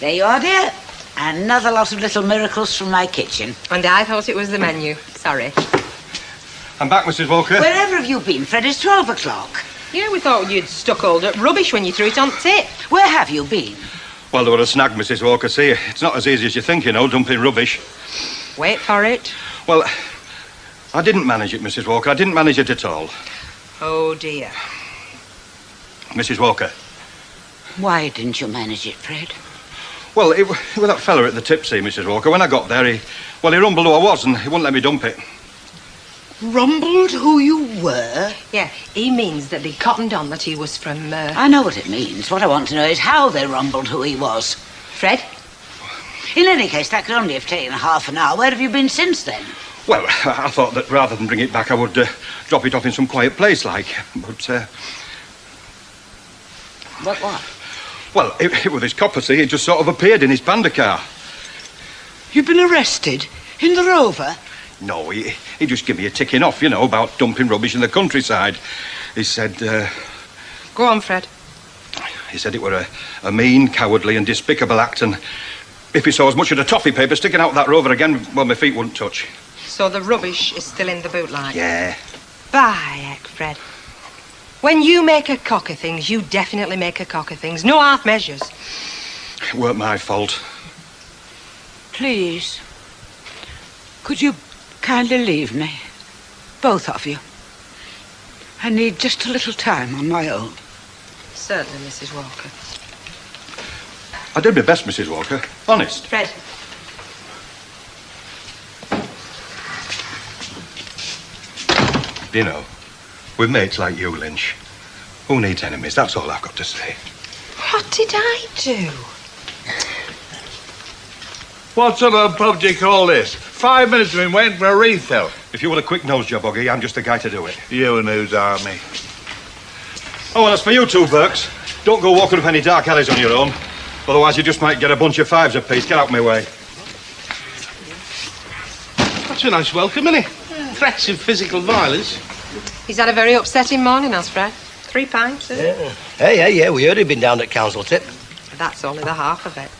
There you are, dear. Another lot of little miracles from my kitchen. And I thought it was the menu. Sorry. I'm back, Mrs. Walker. Wherever have you been, Fred? It's 12 o'clock. Yeah, we thought you'd stuck all that rubbish when you threw it on the tip. Where have you been? Well, there were a snag, Mrs. Walker. See, it's not as easy as you think, you know, dumping rubbish. Wait for it. Well, I didn't manage it, Mrs. Walker. I didn't manage it at all. Oh, dear. Mrs. Walker. Why didn't you manage it, Fred? Well, it was that fella at the tipsy, Mrs. Walker. When I got there, he rumbled who I was and he wouldn't let me dump it. Rumbled who you were? Yeah, he means that they cottoned on that he was from, I know what it means. What I want to know is how they rumbled who he was. Fred? In any case, that could only have taken half an hour. Where have you been since then? Well, I thought that rather than bring it back, I would drop it off in some quiet place, like. But, What? Well, it was his copper, see. He just sort of appeared in his panda car. You've been arrested? In the Rover? No, he just gave me a ticking off, you know, about dumping rubbish in the countryside. He said, Go on, Fred. He said it were a mean, cowardly and despicable act, and if he saw as much as a toffee paper sticking out of that Rover again, well, my feet wouldn't touch. So the rubbish is still in the boot line? Yeah. By heck, Fred. When you make a cock of things, you definitely make a cock of things. No half measures. It weren't my fault. Please, could you kindly leave me? Both of you. I need just a little time on my own. Certainly, Mrs. Walker. I did my best, Mrs. Walker. Honest. Fred. You know, with mates like you, Lynch, who needs enemies? That's all I've got to say. What did I do? What sort of pub do you call this? 5 minutes of him waiting for a refill. If you want a quick nose job, Oggy, I'm just the guy to do it. You and whose army? Oh, well, as for you two, Burks, don't go walking up any dark alleys on your own. Otherwise, you just might get a bunch of fives apiece. Get out of my way. That's a nice welcome, isn't it? Threats of physical violence. He's had a very upsetting morning, has Fred. 3 pints, Yeah. Hey, we heard he'd been down at council tip. That's only the half of it.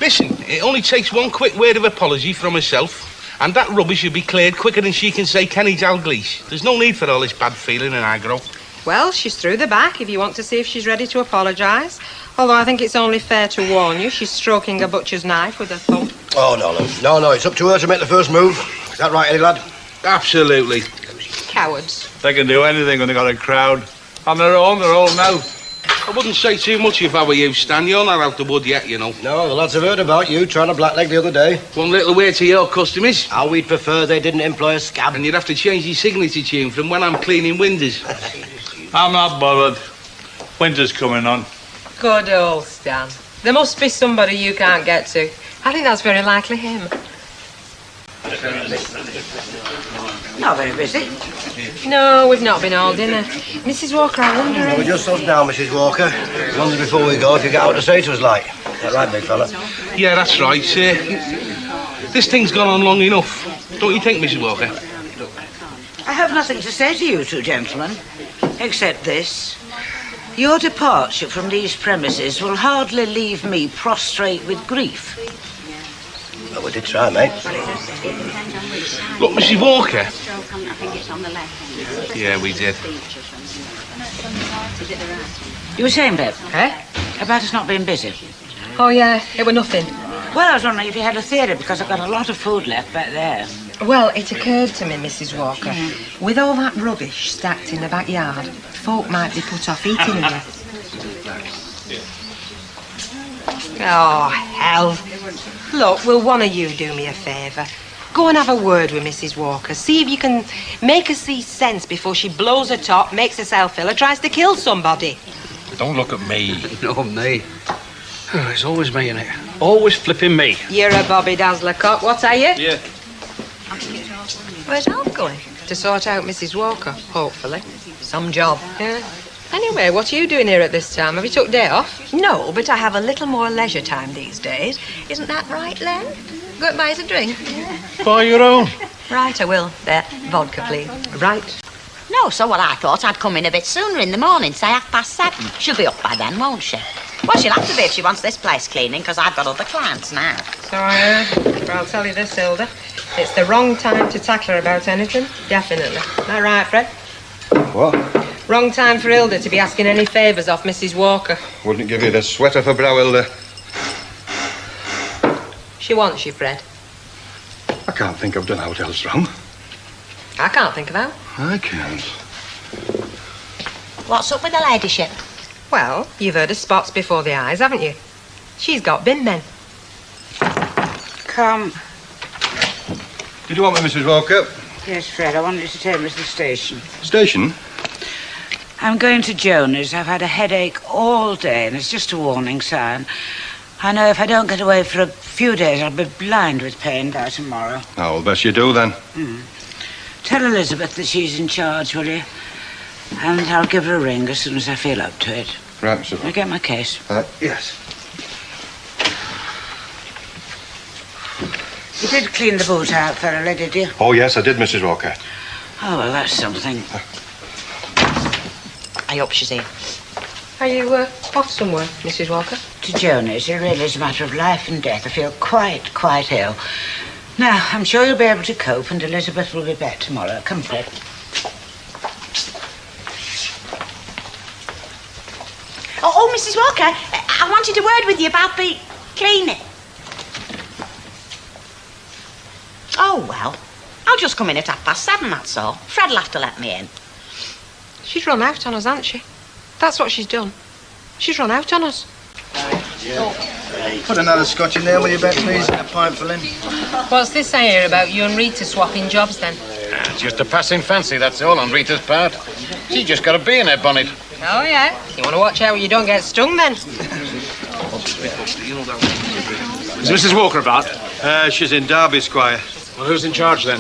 Listen, it only takes one quick word of apology from herself, and that rubbish will be cleared quicker than she can say Kenny Dalglish. There's no need for all this bad feeling and aggro. Well, she's through the back if you want to see if she's ready to apologise. Although I think it's only fair to warn you, she's stroking a butcher's knife with her thumb. Oh, no, it's up to her to make the first move. Is that right, Eddie, lad? Absolutely. Cowards. They can do anything when they got a crowd. On their own, they're all now. I wouldn't say too much if I were you, Stan. You're not out the wood yet, you know. No, the lads have heard about you trying to blackleg the other day. One little way to your customers. How we'd prefer they didn't employ a scab. And you'd have to change your signature tune from when I'm cleaning windows. I'm not bothered. Winter's coming on. Good old Stan. There must be somebody you can't get to. I think that's very likely him. Not very busy. No, we've not been all dinner. Mrs. Walker, I wonder Well, we just us now, Mrs. Walker. Wondered before we go if you got out to say to us, like. Is that right, big fella? Yeah, that's right. This thing's gone on long enough. Don't you think, Mrs. Walker? I have nothing to say to you two gentlemen, except this. Your departure from these premises will hardly leave me prostrate with grief. Well, we did try, mate. Look, Mrs. Walker. Yeah, we did. You were saying, Bev? Eh? About us not being busy. Oh, yeah, it were nothing. Well, I was wondering if you had a theory, because I've got a lot of food left back there. Well, it occurred to me, Mrs. Walker, with all that rubbish stacked in the backyard, folk might be put off eating here. Oh, hell. Look, will one of you do me a favour? Go and have a word with Mrs. Walker. See if you can make her see sense before she blows her top, makes herself ill, or tries to kill somebody. Don't look at me. No, me. Oh, it's always me, innit? Always flipping me. You're a Bobby Dazzler cock, what are you? Yeah. Where's Alf going? To sort out Mrs. Walker, hopefully. Some job. Yeah. Anyway, what are you doing here at this time? Have you took day off? No, but I have a little more leisure time these days. Isn't that right, Len? Go and buy us a drink. Buy your own. Right, I will. There, vodka, please. Right. No, so well, I thought I'd come in a bit sooner in the morning, say 7:30. She'll be up by then, won't she? Well, she'll have to be if she wants this place cleaning, because I've got other clients now. So I heard. But I'll tell you this, Hilda. It's the wrong time to tackle her about anything. Definitely. Is that right, Fred? What? Wrong time for Hilda to be asking any favours off Mrs. Walker. Wouldn't give you the sweat off her brow, Hilda. She wants you, Fred. I can't think I've done aught else wrong. I can't think of how. I can't. What's up with the ladyship? Well, you've heard of spots before the eyes, haven't you? She's got binmen. Come. Did you want me, Mrs. Walker? Yes, Fred, I wanted to take me to the station. Station? I'm going to Jonah's. I've had a headache all day, and it's just a warning sign. I know if I don't get away for a few days, I'll be blind with pain by tomorrow. Oh, well, best you do, then. Tell Elizabeth that she's in charge, will you? And I'll give her a ring as soon as I feel up to it. Right, Mrs. I get my case. Yes. You did clean the boot out thoroughly, did you? Oh, yes, I did, Mrs. Walker. Oh, well, that's something. I hope she's here. Are you off somewhere, Mrs. Walker? To Jonah's, it really is a matter of life and death. I feel quite ill. Now, I'm sure you'll be able to cope, and Elizabeth will be back tomorrow. Come, Fred. Oh, Mrs. Walker, I wanted a word with you about the cleaning. Oh, well, I'll just come in at 7:30, that's all. Fred'll have to let me in. She's run out on us, hasn't she? That's what she's done. She's run out on us. Put another scotch in there, will you, Bet, please? And a pint for Lynn. What's this I hear about you and Rita swapping jobs, then? It's just a passing fancy, that's all, on Rita's part. She just got a bee in her bonnet. Oh, yeah? You want to watch out you don't get stung, then? Is Mrs. Walker about? She's in Derby, Squire. Well, who's in charge, then?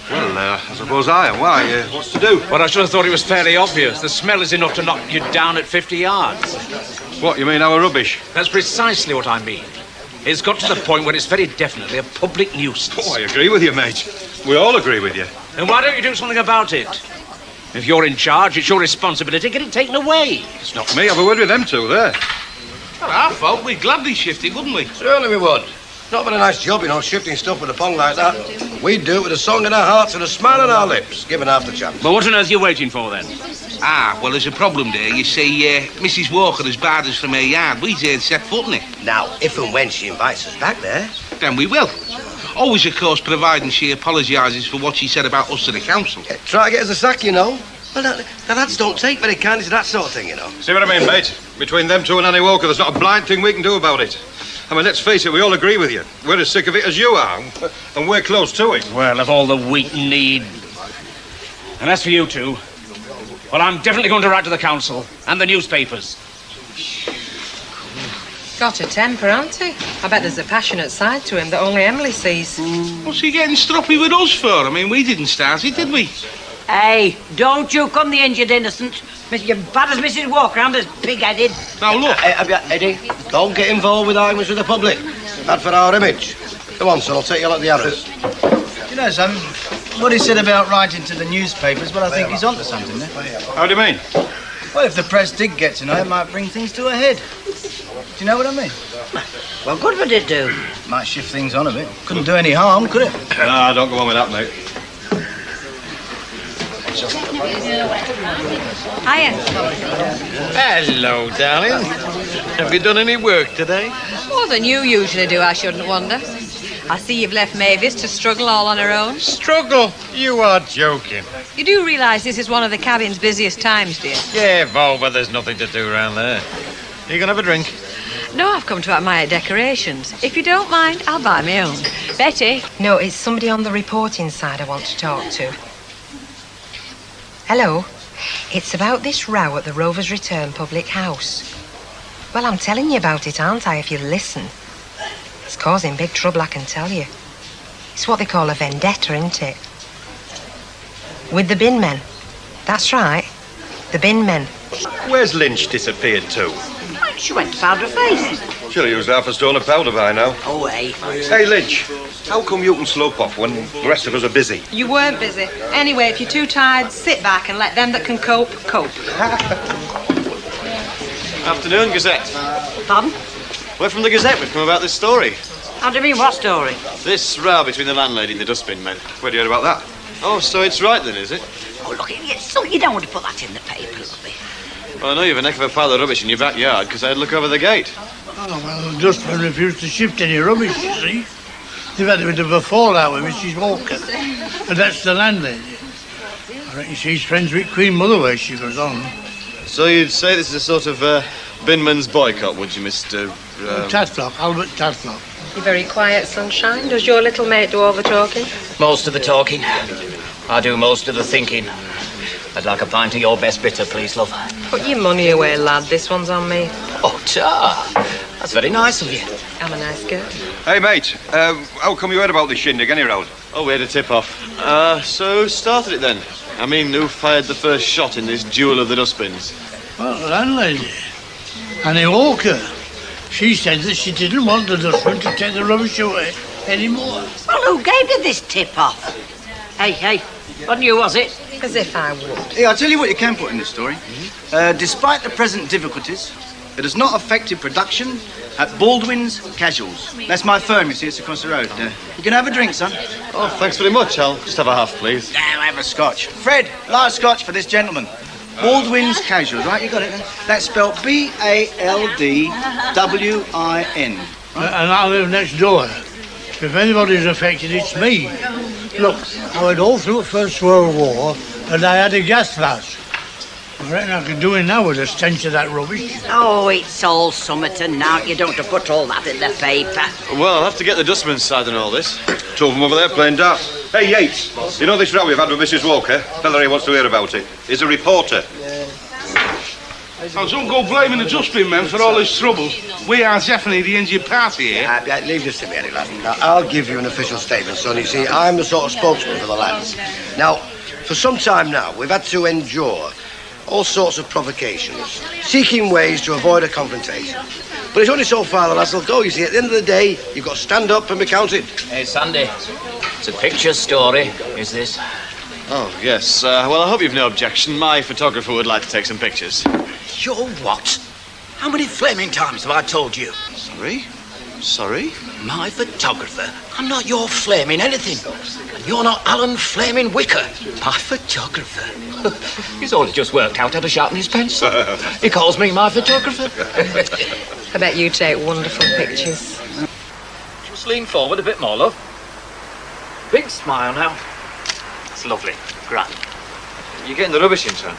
Well, I suppose I am. Why? What's to do? Well, I should have thought it was fairly obvious. The smell is enough to knock you down at 50 yards. What, you mean our rubbish? That's precisely what I mean. It's got to the point where it's very definitely a public nuisance. Oh, I agree with you, mate. We all agree with you. Then why don't you do something about it? If you're in charge, it's your responsibility. Get it taken away. It's not me. Have a word with them two there. Well, our fault. We'd gladly shift it, wouldn't we? Certainly we would. Not been a nice job, you know, shifting stuff with a pong like that. We'd do it with a song in our hearts and a smile on our lips, given half the chance. But what on earth are you waiting for, then? Well, there's a problem there. You see, Mrs. Walker has barred us from her yard. We daren't set foot in it. Now, if and when she invites us back there... Then we will. Always, of course, providing she apologises for what she said about us to the council. Try to get us a sack, you know. Well, the lads don't take very kindly to that sort of thing, you know. See what I mean, mate? Between them two and Annie Walker, there's not a blind thing we can do about it. I mean, let's face it, we all agree with you. We're as sick of it as you are, and we're close to it. Well, of all the weak need. And as for you two, well, I'm definitely going to write to the council and the newspapers. Got a temper, hasn't he? I bet there's a passionate side to him that only Emily sees. What's he getting stroppy with us for? I mean, we didn't start it, did we? Hey, don't you come the injured innocent. You're bad as Mrs. Walker and as pig-headed. Now, look. Eddie, don't get involved with arguments with the public. Bad for our image. Come on, son, I'll take you along the others. You know, son, what he said about writing to the newspapers, well, I think he's onto something there. How do you mean? Well, if the press did get to know, it might bring things to a head. Do you know what I mean? What good would it do? Might shift things on a bit. Couldn't do any harm, could it? Nah, don't go on with that, mate. Hiya. Hello, darling. Have you done any work today? More than you usually do, I shouldn't wonder. I see you've left Mavis to struggle all on her own. Struggle? You are joking. You do realise this is one of the cabin's busiest times, dear? Yeah, Volva, there's nothing to do around there. You gonna have a drink? No, I've come to admire decorations. If you don't mind, I'll buy my own. Betty? No, it's somebody on the reporting side I want to talk to. Hello. It's about this row at the Rovers Return public house. Well, I'm telling you about it, aren't I, if you listen? It's causing big trouble, I can tell you. It's what they call a vendetta, isn't it? With the binmen. That's right. The binmen. Where's Lynch disappeared to? She went to powder face. She'll use half a stone of powder by now. Oh, hey. Hey, Lynch, how come you can slope off when the rest of us are busy? You weren't busy. Anyway, if you're too tired, sit back and let them that can cope, cope. Afternoon, Gazette. Pardon? We're from the Gazette. We've come about this story. How do you mean, what story? This row between the landlady and the dustbin men. Where'd you hear about that? Oh, so it's right then, is it? Oh, look, so you don't want to put that in the paper, lovely. Well, I know you've a neck of a pile of rubbish in your backyard because I had a look over the gate. Oh, well, the dustman refused to shift any rubbish, you see. They've had a bit of a fallout with Mrs. Walker. And that's the landlady. I reckon she's friends with Queen Mother where she goes on. So you'd say this is a sort of binman's boycott, would you, Mr... Tatlock, Albert Tatlock. You're very quiet, Sunshine. Does your little mate do all the talking? Most of the talking. I do most of the thinking. I'd like a pint of your best bitter, please, love. Put your money away, lad. This one's on me. Oh, ta. That's very nice of you. I'm a nice girl. Hey, mate, how come you heard about this shindig anyhow? Oh, we had a tip-off. So who started it then? I mean, who fired the first shot in this duel of the dustbins? Well, the landlady. Annie Walker. She said that she didn't want the dustman to take the rubbish away anymore. Well, who gave you this tip-off? Hey, what you was it? As if I would. Hey, I'll tell you what you can put in this story. Despite the present difficulties, it has not affected production at Baldwin's Casuals. That's my firm, you see, it's across the road. You can have a drink, son. Oh, thanks very much. I'll just have a half, please. Now, have a scotch. Fred, large scotch for this gentleman. Baldwin's Casuals, right? You got it then? That's spelled B-A-L-D-W-I-N. And I live next door. If anybody's affected, it's me. Look, I went all through the First World War, and I had a gas flash. I reckon I could do it now with the stench of that rubbish. Oh, it's all Somerton now. You don't have to put all that in the paper. Well, I'll have to get the dustman's side on all this. Two of them over there playing darts. Hey, Yates, you know this row we've had with Mrs. Walker? Fella here wants to hear about it. He's a reporter. Now, don't go blaming the dustbin men for all this trouble. We are definitely the injured party here. Leave this to me, Eddie, lad. Now, I'll give you an official statement, son. You see, I'm the sort of spokesman for the lads. Now, for some time now, we've had to endure all sorts of provocations, seeking ways to avoid a confrontation. But it's only so far the lads will go, you see. At the end of the day, you've got to stand up and be counted. Hey, Sandy, it's a picture story, is this? Oh, yes. Well, I hope you've no objection. My photographer would like to take some pictures. You're what? How many flaming times have I told you? Sorry? My photographer. I'm not your flaming anything. And you're not Alan Flaming Wicker. My photographer. He's only just worked out how to sharpen his pencil. He calls me my photographer. I bet you take wonderful pictures. Just lean forward a bit more, love. Big smile now. It's lovely. Grand. You're getting the rubbish in, son.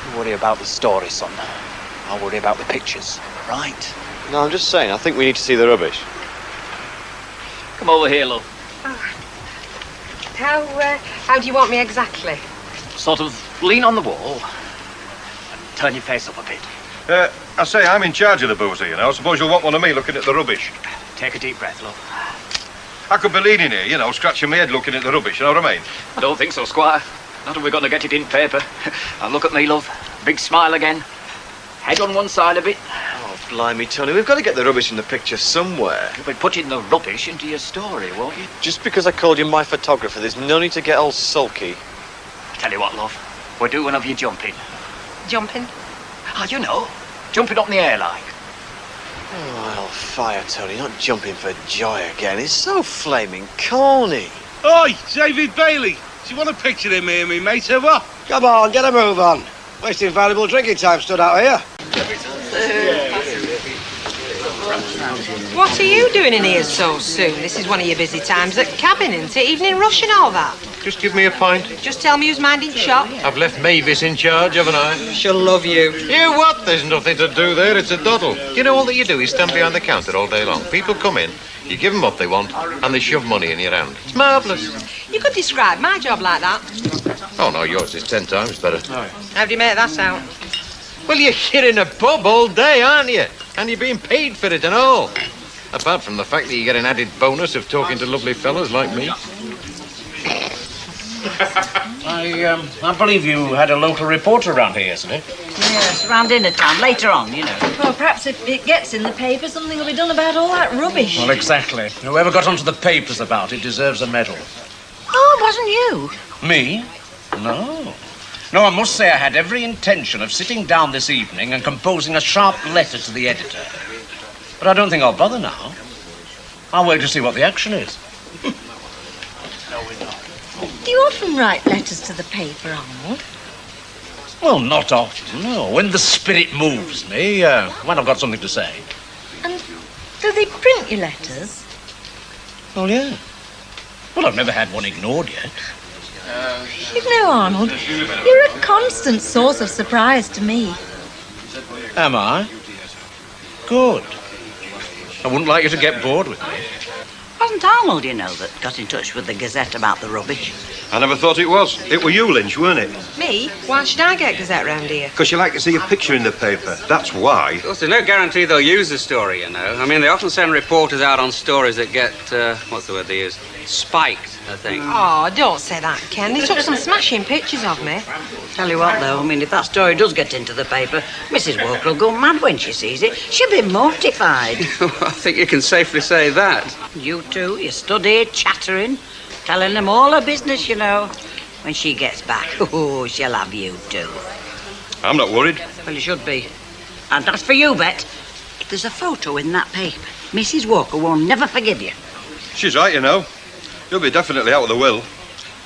Don't worry about the story, son. I'll worry about the pictures. Right. No, I'm just saying, I think we need to see the rubbish. Come over here, love. How do you want me exactly? Sort of lean on the wall and turn your face up a bit. I say, I'm in charge of the boozer, you know. I suppose you'll want one of me looking at the rubbish. Take a deep breath, love. I could be leaning here, you know, scratching my head looking at the rubbish, you know what I mean? I don't think so, Squire. Not if we're going to get it in paper. Now look at me, love. Big smile again. Head on one side a bit. Oh, blimey, Tony, we've got to get the rubbish in the picture somewhere. You'll be putting the rubbish into your story, won't you? Just because I called you my photographer, there's no need to get all sulky. Tell you what, love. We're doing of you jumping. Jumping? Ah, you know. Jumping up in the air like. Oh, hellfire, Tony, not jumping for joy again. It's so flaming corny. Oi, David Bailey. Do you want a picture of me and me mate, ever? Come on, get a move on. Wasting valuable drinking time stood out here. What are you doing in here so soon? This is one of your busy times at cabin, isn't it? Evening rush and all that. Just give me a pint. Just tell me who's minding shop. I've left Mavis in charge, haven't I? She'll love you. You what? There's nothing to do there. It's a doddle. You know, all that you do is stand behind the counter all day long. People come in, you give them what they want, and they shove money in your hand. It's marvellous. You could describe my job like that. Oh, no, yours is 10 times better. How do you make that out? Well, you're here in a pub all day, aren't you? And you're being paid for it and all. Apart from the fact that you get an added bonus of talking to lovely fellas like me. I believe you had a local reporter around here yesterday. Yes, round dinner time, later on, you know. Well, perhaps if it gets in the paper, something will be done about all that rubbish. Well, exactly. Whoever got onto the papers about it deserves a medal. Oh, it wasn't you. Me? No. No, I must say I had every intention of sitting down this evening and composing a sharp letter to the editor. But I don't think I'll bother now. I'll wait to see what the action is. Do you often write letters to the paper, Arnold? Well, not often, no. When the spirit moves me, when I've got something to say. And do they print your letters? Oh, yeah. Well, I've never had one ignored yet. You know, Arnold, you're a constant source of surprise to me. Am I? Good. I wouldn't like you to get bored with me. Wasn't Arnold, you know, that got in touch with the Gazette about the rubbish? I never thought it was. It were you, Lynch, weren't it? Me? Why should I get Gazette round here? Because you like to see a picture in the paper. That's why. Of course, there's no guarantee they'll use the story, you know. I mean, they often send reporters out on stories that get, what's the word they use? Spiked, I think. Oh, don't say that, Ken. They took some smashing pictures of me. Tell you what, though, I mean, if that story does get into the paper, Mrs. Walker will go mad when she sees it. She'll be mortified. I think you can safely say that. You two, you stood here chattering, telling them all her business, you know. When she gets back, oh, she'll have you too. I'm not worried. Well, you should be. And as for you, Bet, if there's a photo in that paper, Mrs. Walker will never forgive you. She's right, you know. You'll be definitely out of the will.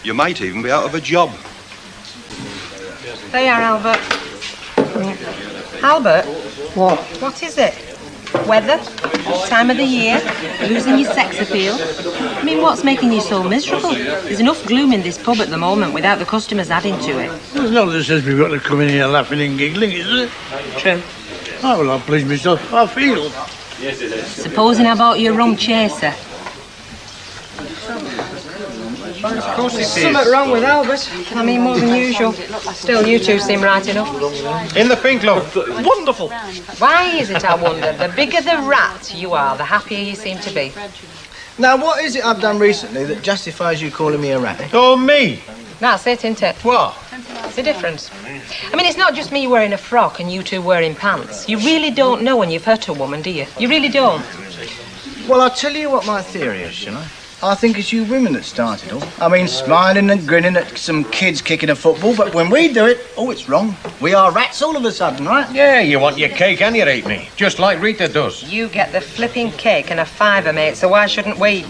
You might even be out of a job. There you are, Albert. Albert? What? What is it? Weather? Time of the year? Losing your sex appeal? I mean, what's making you so miserable? There's enough gloom in this pub at the moment without the customers adding to it. There's no that says we've got to come in here laughing and giggling, is there? True. Oh, well, I'll please myself. I feel. Supposing I bought you a rum chaser. Of course it is. Something wrong with Albert. I mean, more than usual. Still, you two seem right enough. In the pink, love. Wonderful. Why is it, I wonder, the bigger the rat you are, the happier you seem to be? Now, what is it I've done recently that justifies you calling me a rat? Oh, me? That's it, isn't it? What? It's the difference. I mean, it's not just me wearing a frock and you two wearing pants. You really don't know when you've hurt a woman, do you? You really don't. Well, I'll tell you what my theory is, shall I? I think it's you women that started all. I mean, smiling and grinning at some kids kicking a football, but when we do it, oh, it's wrong. We are rats all of a sudden, right? Yeah, you want your cake and your halfpenny, just like Rita does. You get the flipping cake and a fiver, mate, so why shouldn't we?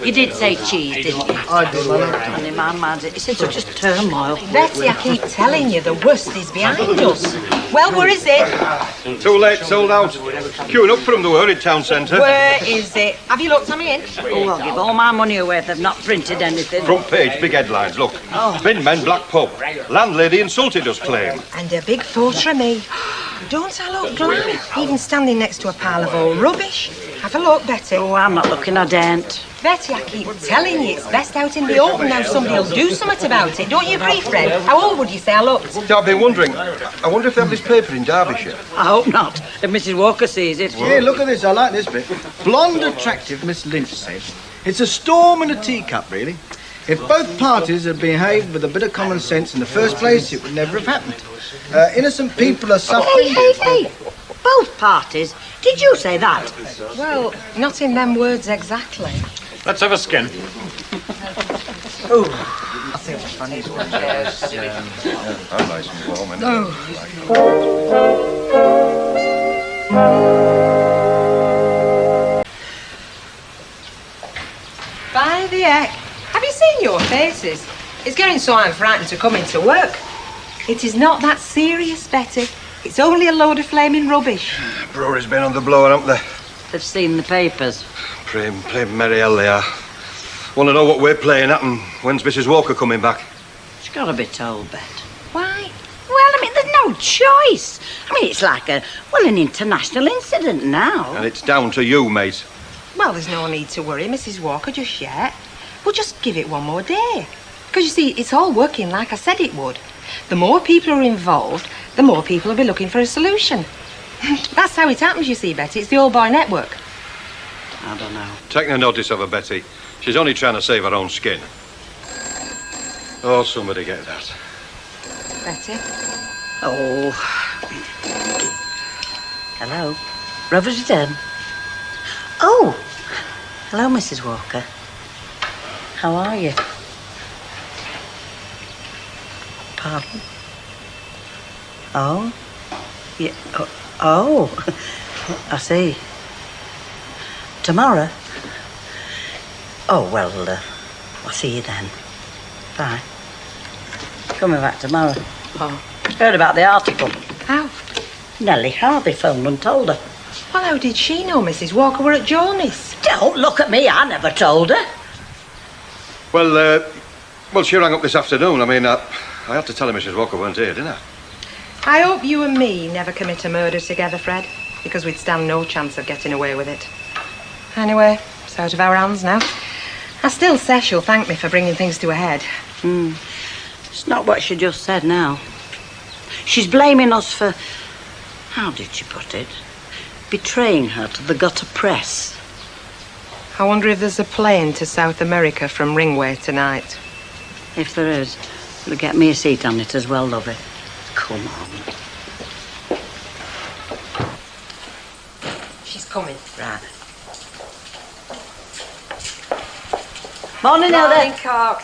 You did say cheese, didn't you? I did, And in my mind, it's in such a turmoil. Betty, I keep telling you, the worst is behind us. Well, where is it? Too late, sold out. Queuing up for them, they were in town centre. Where is it? Have you looked? I'm in. Oh, I'll give all my money away if they've not printed anything. Front page, big headlines, look. Binmen, black pub. Landlady insulted us, claim. And a big photo of me. Don't I look glam? Even standing next to a pile of old rubbish. Have a look, Betty. Oh, I'm not looking, I daren't. Betty, I keep telling you, it's best out in the open now. Somebody will do something about it. Don't you agree, Fred? How old would you say I looked? I've been wondering. I wonder if they have this paper in Derbyshire. I hope not. If Mrs. Walker sees it. Yeah, look at this. I like this bit. Blonde, attractive Miss Lynch says, it's a storm in a teacup, really. If both parties had behaved with a bit of common sense in the first place, it would never have happened. Innocent people are suffering. Hey. Both parties? Did you say that? Well, not in them words exactly. Let's have a skin. Oh, I think it's funny. Yes. I'm nice and warm, isn't By the heck, have you seen your faces? It's getting so I'm frightened to come into work. It is not that serious, Betty. It's only a load of flaming rubbish. Brewery's been on the blower, haven't they? They've seen the papers. Pray merry hell they are. Want to know what we're playing at and when's Mrs. Walker coming back? She's got to be told, Bet. Why? Well, I mean, there's no choice. I mean, it's like an international incident now. And it's down to you, mate. Well, there's no need to worry, Mrs. Walker, just yet. We'll just give it one more day. Because, you see, it's all working like I said it would. The more people are involved, the more people will be looking for a solution. That's how it happens, you see, Betty. It's the old boy network. I don't know. Take no notice of her, Betty. She's only trying to save her own skin. Oh, somebody get that. Betty? Oh. Hello. Rovers Return. Oh. Hello, Mrs. Walker. How are you? Pardon? Oh? Yeah. Oh. I see. Tomorrow? Oh, well, I'll see you then. Bye. Coming back tomorrow. Oh. Heard about the article. How? Nellie Harvey phoned and told her. Well, how did she know Mrs. Walker were at Journey's? Don't look at me, I never told her. Well, she rang up this afternoon. I mean, I had to tell her Mrs. Walker weren't here, didn't I? I hope you and me never commit a murder together, Fred, because we'd stand no chance of getting away with it. Anyway, it's out of our hands now. I still say she'll thank me for bringing things to a head. It's not what she just said now. She's blaming us for, how did she put it? Betraying her to the gutter press. I wonder if there's a plane to South America from Ringway tonight. If there is, it'll get me a seat on it as well, lovey. Come on. She's coming. Right. Morning, Hilda. Morning, Cork.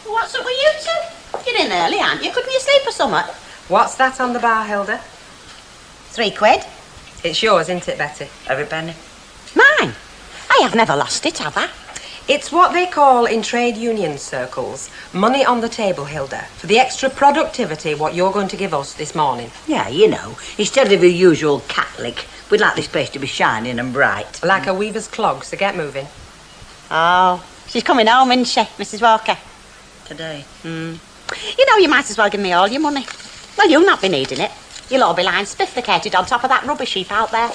What's up with you two? You're in early, aren't you? Couldn't you sleep or something? What's that on the bar, Hilda? £3. It's yours, isn't it, Betty? Every penny. Mine? I have never lost it, have I? It's what they call in trade union circles money on the table, Hilda, for the extra productivity what you're going to give us this morning. Yeah, you know, instead of your usual Catholic, we'd like this place to be shining and bright. Like a weaver's clog, so get moving. Oh, she's coming home, isn't she, Mrs. Walker? Today. You know, you might as well give me all your money. Well, you'll not be needing it. You'll all be lying spifflicated on top of that rubbish heap out there.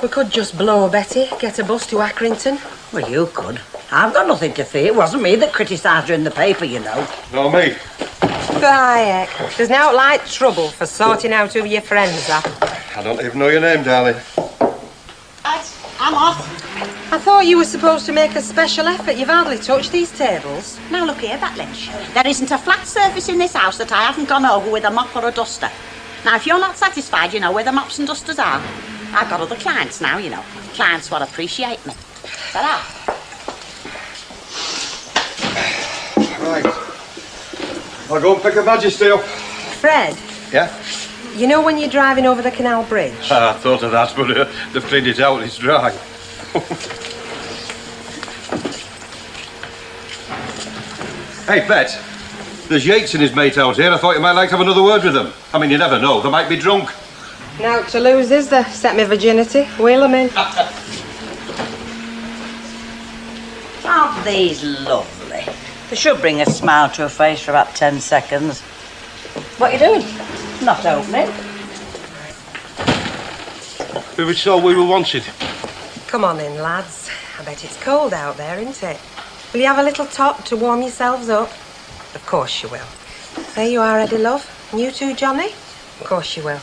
We could just blow, Betty, get a bus to Accrington. Well, you could. I've got nothing to fear. It wasn't me that criticised her in the paper, you know. No, me. Bayek, there's now light trouble for sorting out who your friends are. I don't even know your name, darling. I'm off. I thought you were supposed to make a special effort. You've hardly touched these tables. Now look here, that Lynch. There isn't a flat surface in this house that I haven't gone over with a mop or a duster. Now, if you're not satisfied, you know where the mops and dusters are. I've got other clients now, you know. Clients what appreciate me. Ta-ra. Right. I'll go and pick Her Majesty up. Fred, Yeah? you know when you're driving over the canal bridge? I thought of that, but they've cleaned it out. It's dry. Hey, Bet. There's Yates and his mate out here. I thought you might like to have another word with them. I mean, you never know. They might be drunk. Now to lose, is there? Set me virginity. Wheel 'em in. Aren't these lovely? They should bring a smile to her face for about 10 seconds. What are you doing? Not opening. We were told we were wanted. Come on in, lads. I bet it's cold out there, isn't it? Will you have a little top to warm yourselves up? Of course you will. There you are, Eddie, love. And you too, Johnny? Of course you will.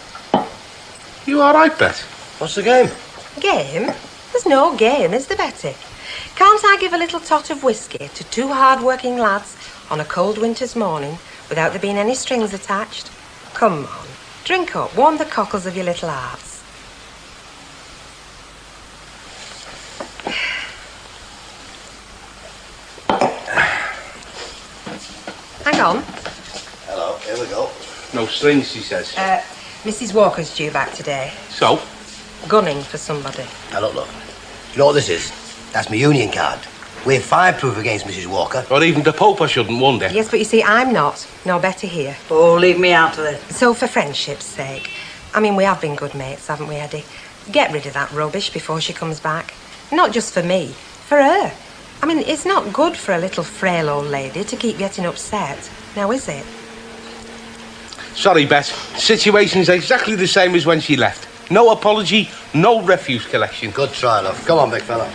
You all right, Bet? What's the game? Game? There's no game, is there, Betty? Can't I give a little tot of whiskey to two hard-working lads on a cold winter's morning without there being any strings attached? Come on, drink up, warm the cockles of your little hearts. Hang on. Hello, here we go. No strings, she says. Mrs. Walker's due back today. So? Gunning for somebody. Now, look. You know what this is? That's my union card. We're fireproof against Mrs. Walker. Or even the Pope, I shouldn't wonder. Yes, but you see, I'm not. No, Betty here. Oh, leave me out of it. So, for friendship's sake, I mean, we have been good mates, haven't we, Eddie? Get rid of that rubbish before she comes back. Not just for me, for her. I mean, it's not good for a little frail old lady to keep getting upset. Now, is it? Sorry, Bet. Situation's exactly the same as when she left. No apology, no refuse collection. Good try, love. Come on, big fella.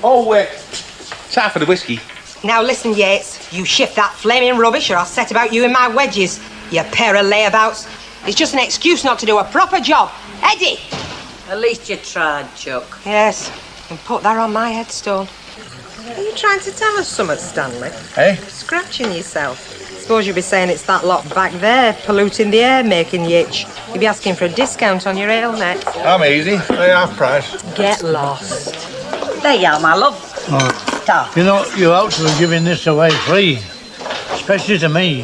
Oh, it's half of the whiskey. Now, listen, Yates. You shift that flaming rubbish or I'll set about you in my wedges, you pair of layabouts. It's just an excuse not to do a proper job. Eddie! At least you tried, Chuck. Yes, and put that on my headstone. Are you trying to tell us something, Stanley? Eh? Scratching yourself. Suppose you'd be saying it's that lot back there, polluting the air, making you itch. You'd be asking for a discount on your ale net. I'm easy. They half price. Get lost. There you are, my love. You know, you ought to be giving this away free. Especially to me.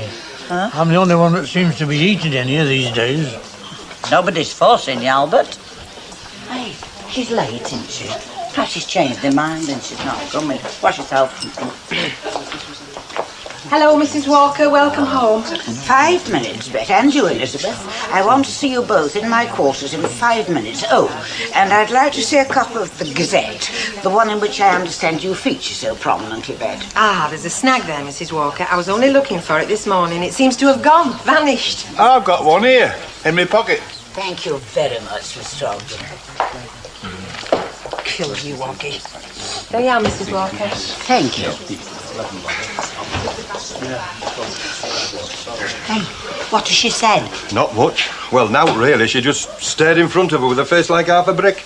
Huh? I'm the only one that seems to be eating any of these days. Nobody's forcing you, Albert. Hey, she's late, isn't she? Perhaps she's changed her mind and she's not coming. Wash yourself. Hello, Mrs. Walker. Welcome home. 5 minutes, Bet, and you, Elizabeth. I want to see you both in my quarters in 5 minutes. Oh, and I'd like to see a copy of the Gazette, the one in which I understand you feature so prominently, Bet. Ah, there's a snag there, Mrs. Walker. I was only looking for it this morning. It seems to have gone, vanished. I've got one here, in my pocket. Thank you very much, Mr. Ogden. Kill you, Oggy. There you are, Mrs. Walker. Thank you. Hey, what has she said? Not much. Well, now, really, she just stared in front of her with a face like half a brick.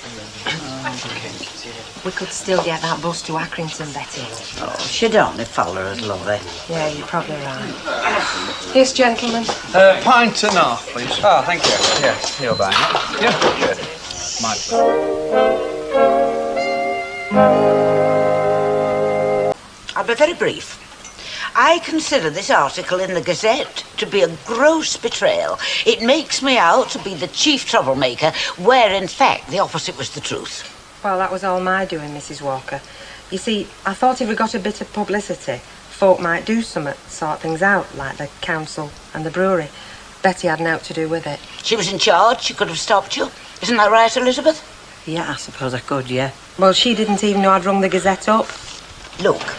We could still get that bus to Accrington, Betty. Oh, she'd only follow us, lovey. Yeah, you're probably right. Yes, gentlemen. Pint and a half, please. Oh, thank you. Yes, you're buying it. Yeah. Good. My I'll be very brief. I consider this article in the Gazette to be a gross betrayal. It makes me out to be the chief troublemaker, where, in fact, the opposite was the truth. Well, that was all my doing, Mrs. Walker. You see, I thought if we got a bit of publicity, folk might do something, sort things out, like the council and the brewery. Betty had naught to do with it. She was in charge. She could have stopped you. Isn't that right, Elizabeth? Yeah, I suppose I could, yeah. Well, she didn't even know I'd rung the Gazette up. Look,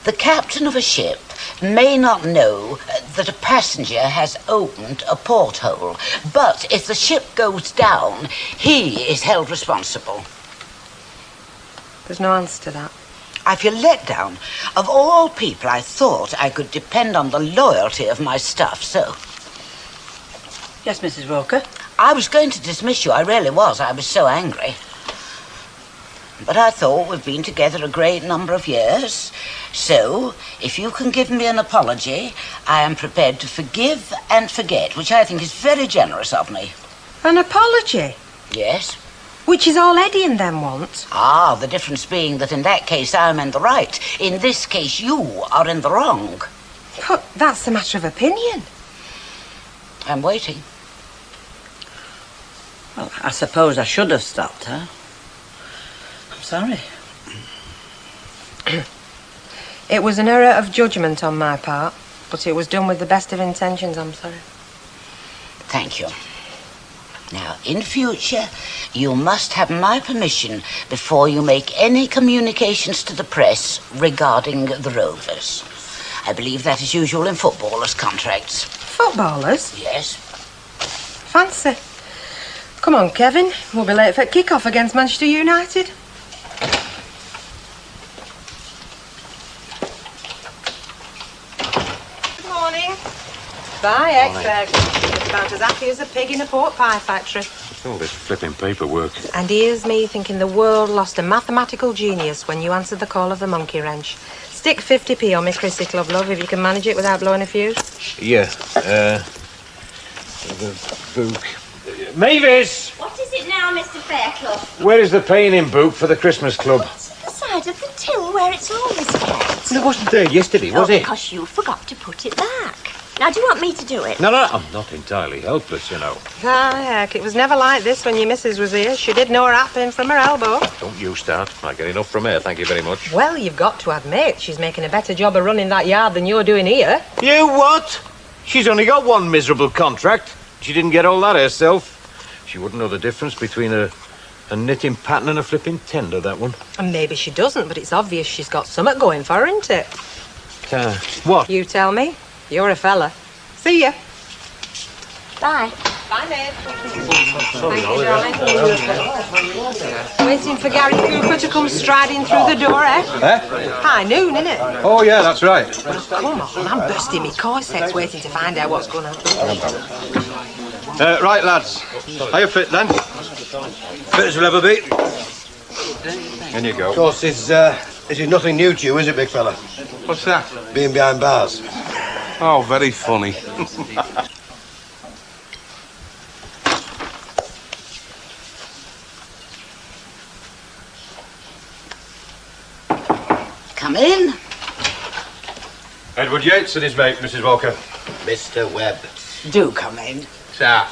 the captain of a ship may not know that a passenger has opened a porthole, but if the ship goes down, he is held responsible. There's no answer to that. I feel let down. Of all people, I thought I could depend on the loyalty of my staff, so... Yes, Mrs. Walker? I was going to dismiss you, I really was. I was so angry. But I thought we've been together a great number of years. So, if you can give me an apology, I am prepared to forgive and forget, which I think is very generous of me. An apology? Yes. Which is all Eddie and them want. Ah, the difference being that in that case I'm in the right. In this case you are in the wrong. But that's a matter of opinion. I'm waiting. Well, I suppose I should have stopped her. I'm sorry. It was an error of judgment on my part, but it was done with the best of intentions, I'm sorry. Thank you. Now, in future, you must have my permission before you make any communications to the press regarding the Rovers. I believe that is usual in footballers' contracts. Footballers? Yes. Fancy. Come on, Kevin. We'll be late for kick-off against Manchester United. Good morning. Bye, ex-bag. It's about as happy as a pig in a pork pie factory. It's all this flipping paperwork. And here's me thinking the world lost a mathematical genius when you answered the call of the monkey wrench. Stick 50p on me, Chrissy Club, love, if you can manage it without blowing a fuse. Yeah, the book. Mavis! What is it now, Mr. Fairclough? Where is the paying-in book for the Christmas club? The side of the till where it's always kept. It wasn't there yesterday, was it? Because you forgot to put it back. Now, do you want me to do it? No, I'm not entirely helpless, you know. Ah, heck, it was never like this when your missus was here. She did know her hat pin from her elbow. Don't you start. I get enough from her, thank you very much. Well, you've got to admit, she's making a better job of running that yard than you're doing here. You what? She's only got one miserable contract. She didn't get all that herself. She wouldn't know the difference between a knitting pattern and a flipping tender, that one. And maybe she doesn't, but it's obvious she's got something going for her, isn't it? What? You tell me. You're a fella. See ya. Bye. Bye, Maeve. Thank you, darling. Waiting for Gary Cooper to come striding through the door, eh? High noon, innit? Oh, yeah, that's right. Come on, I'm bursting my corsets waiting to find out what's going to happen. Right, lads. How you fit, then? Fit as we'll ever be. In you go. Of course, this is nothing new to you, is it, big fella? What's that? Being behind bars. Oh, very funny. Come in. Edward Yates and his mate, Mrs. Walker. Mr. Webb. Do come in. Sir.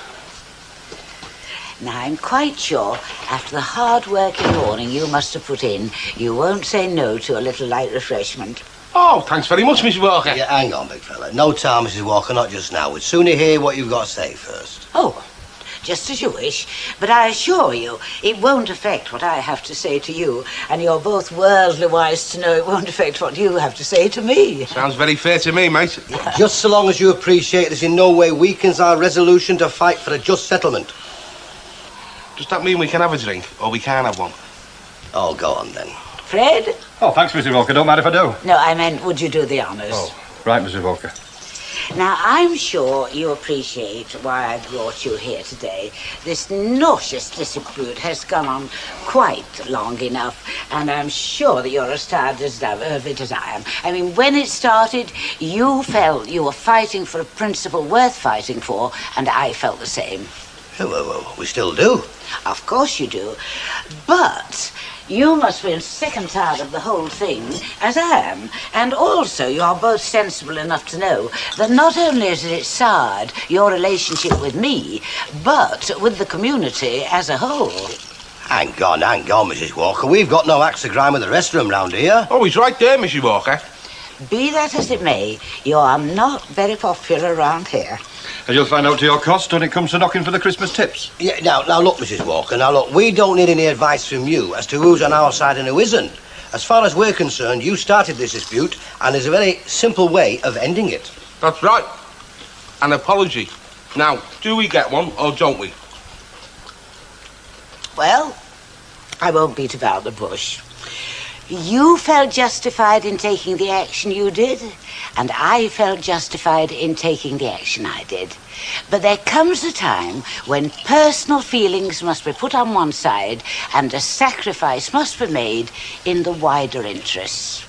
Now, I'm quite sure, after the hard-working morning you must have put in, you won't say no to a little light refreshment. Oh, thanks very much, Miss Walker. Yeah, hang on, big fella. No time, Mrs. Walker, not just now. We'd sooner hear what you've got to say first. Oh, just as you wish. But I assure you, it won't affect what I have to say to you. And you're both worldly wise to know it won't affect what you have to say to me. Sounds very fair to me, mate. Just so long as you appreciate this in no way weakens our resolution to fight for a just settlement. Does that mean we can have a drink, or we can't have one? Oh, go on, then. Fred? Oh, thanks, Mrs. Walker. Don't mind if I do. No, I meant, would you do the honours? Oh, right, Mrs. Walker. Now, I'm sure you appreciate why I brought you here today. This nauseous dispute has gone on quite long enough, and I'm sure that you're as tired of it as I am. I mean, when it started, you felt you were fighting for a principle worth fighting for, and I felt the same. Well, we still do. Of course you do. But you must be sick and tired of the whole thing, as I am. And also, you are both sensible enough to know that not only is it soured your relationship with me, but with the community as a whole. Hang on, Mrs. Walker. We've got no axe to grind with the rest of them round here. Oh, he's right there, Mrs. Walker. Be that as it may, you are not very popular around here. And you'll find out to your cost when it comes to knocking for the Christmas tips. Yeah, now look, Mrs. Walker, we don't need any advice from you as to who's on our side and who isn't. As far as we're concerned, you started this dispute, and there's a very simple way of ending it. That's right. An apology. Now, do we get one, or don't we? Well, I won't beat about the bush. You felt justified in taking the action you did, and I felt justified in taking the action I did. But there comes a time when personal feelings must be put on one side and a sacrifice must be made in the wider interests.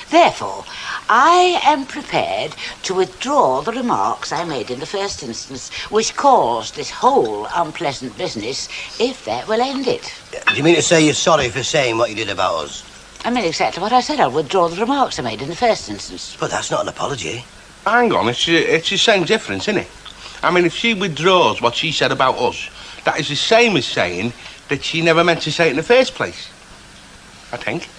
Therefore, I am prepared to withdraw the remarks I made in the first instance, which caused this whole unpleasant business, if that will end it. Do you mean to say you're sorry for saying what you did about us? I mean exactly what I said. I'll withdraw the remarks I made in the first instance. But that's not an apology. Hang on, it's the same difference, isn't it? I mean, if she withdraws what she said about us, that is the same as saying that she never meant to say it in the first place. I think.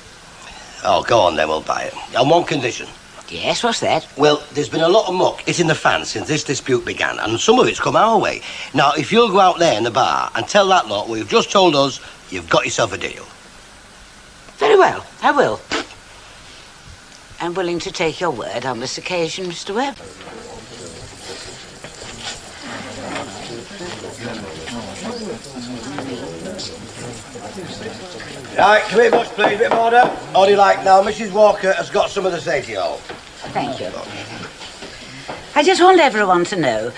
Oh, go on then, we'll buy it. On one condition. Yes, what's that? Well, there's been a lot of muck hitting the fan since this dispute began, and some of it's come our way. Now, if you'll go out there in the bar and tell that lot what you've just told us, you've got yourself a deal. Very well, I will. I'm willing to take your word on this occasion, Mr. Webb. Right, come here, much please, bit of order. How do you like now? Mrs. Walker has got something to say to you all. Thank you. I just want everyone to know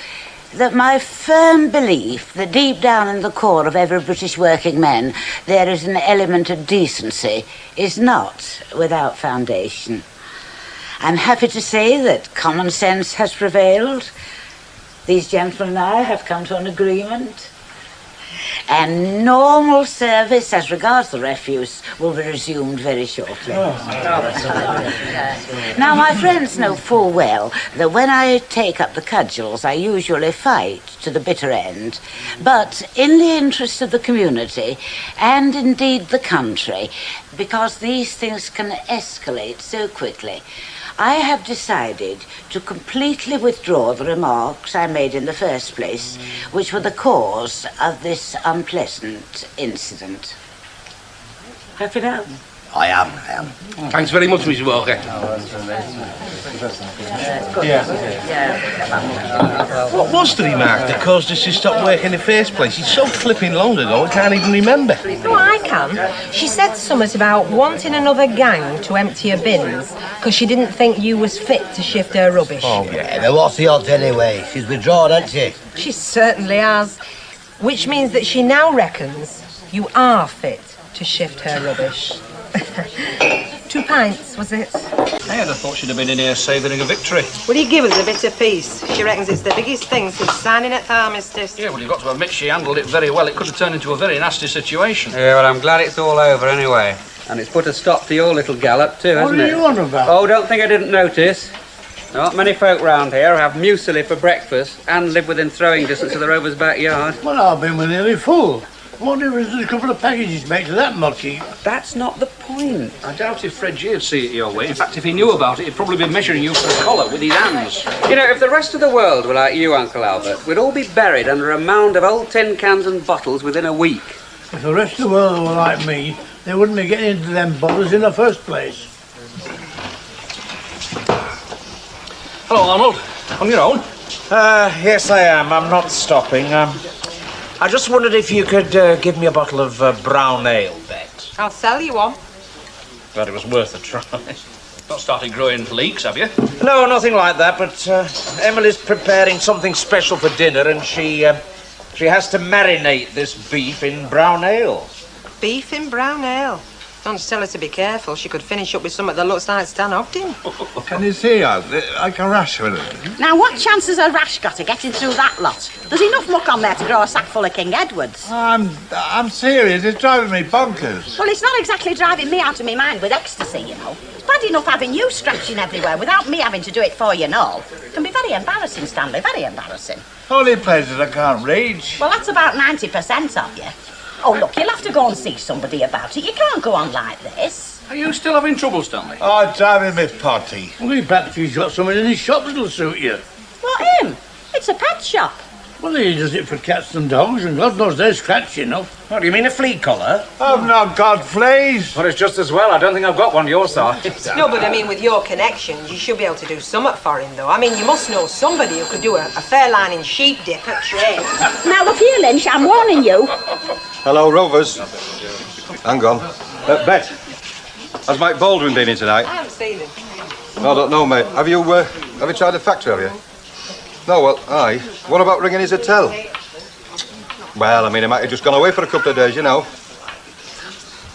that my firm belief that deep down in the core of every British working man there is an element of decency is not without foundation. I'm happy to say that common sense has prevailed. These gentlemen and I have come to an agreement. And normal service as regards the refuse will be resumed very shortly. Now, my friends know full well that when I take up the cudgels, I usually fight to the bitter end. But in the interest of the community, and indeed the country, because these things can escalate so quickly, I have decided to completely withdraw the remarks I made in the first place, which were the cause of this unpleasant incident. Happy now? I am. Thanks very much, Mrs. Walker. What was the remark that caused us to stop work in the first place? It's so flipping long ago, I can't even remember. Oh, I can. She said something about wanting another gang to empty her bins because she didn't think you was fit to shift her rubbish. Oh, yeah, but what's the odds anyway? She's withdrawn, hasn't she? She certainly has. Which means that she now reckons you are fit to shift her rubbish. 2 pints, was it? I'd have thought she'd have been in here savouring a victory. Will you give us a bit of peace? She reckons it's the biggest thing since signing at the armistice. Yeah, well, you've got to admit she handled it very well. It could have turned into a very nasty situation. Yeah, well, I'm glad it's all over anyway. And it's put a stop to your little gallop too, hasn't it? What are you on about? Oh, don't think I didn't notice. There aren't many folk round here who have muesli for breakfast and live within throwing distance of the Rovers' backyard. Well, I've been with nearly full. What difference does a couple of packages make to that mucky? That's not the point. I doubt if Fred G would see it your way. In fact, if he knew about it, he'd probably be measuring you for a collar with his hands. You know, if the rest of the world were like you, Uncle Albert, we'd all be buried under a mound of old tin cans and bottles within a week. If the rest of the world were like me, they wouldn't be getting into them bothers in the first place. Hello, Arnold. On your own? Yes, I am. I'm not stopping. I just wondered if you could give me a bottle of brown ale, Bet. I'll sell you one. Glad it was worth a try. Not started growing leeks, have you? No, nothing like that, but Emily's preparing something special for dinner, and she has to marinate this beef in brown ale. Beef in brown ale. Don't tell her to be careful. She could finish up with something that looks like Stan Ogden. Can you see her? Like a rash with it? Now, what chance has a rash got of getting through that lot? There's enough muck on there to grow a sack full of King Edwards. I'm serious. It's driving me bonkers. Well, it's not exactly driving me out of my mind with ecstasy, you know. It's bad enough having you scratching everywhere without me having to do it for you and all. It can be very embarrassing, Stanley, very embarrassing. Only places I can't reach. Well, that's about 90% of you. Oh, look, you'll have to go and see somebody about it. You can't go on like this. Are you still having trouble, Stanley? Oh, driving me potty. Well, perhaps he's got something in his shop that'll suit you. What, him? It's a pet shop. Well, he does it for cats and dogs, and God knows they're scratchy enough. What, do you mean a flea collar? I've not got fleas. Well, it's just as well. I don't think I've got one your size. No, but I mean, with your connections, you should be able to do something for him, though. I mean, you must know somebody who could do a fair line in sheep dip at trade. Now, look here, Lynch, I'm warning you. Hello, Rovers. Hang on. Bet, has Mike Baldwin been in tonight? I haven't seen him. I don't know, mate. Have you tried the factory, have you? No, well, aye. What about ringing his hotel? Well, I mean, he might have just gone away for a couple of days, you know.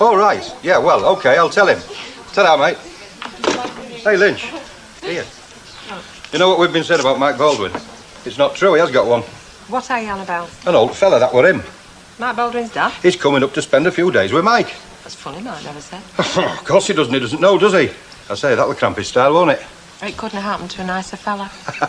Oh, right. Yeah, well, OK, I'll tell him. Ta-da, mate. Hey, Lynch. Here. You know what we've been said about Mike Baldwin? It's not true, he has got one. What are you on about? An old fella, that were him. Mike Baldwin's dad? He's coming up to spend a few days with Mike. That's funny, Mike never said. Of course he doesn't know, does he? I say, that'll cramp his style, won't it? It couldn't have happened to a nicer fella.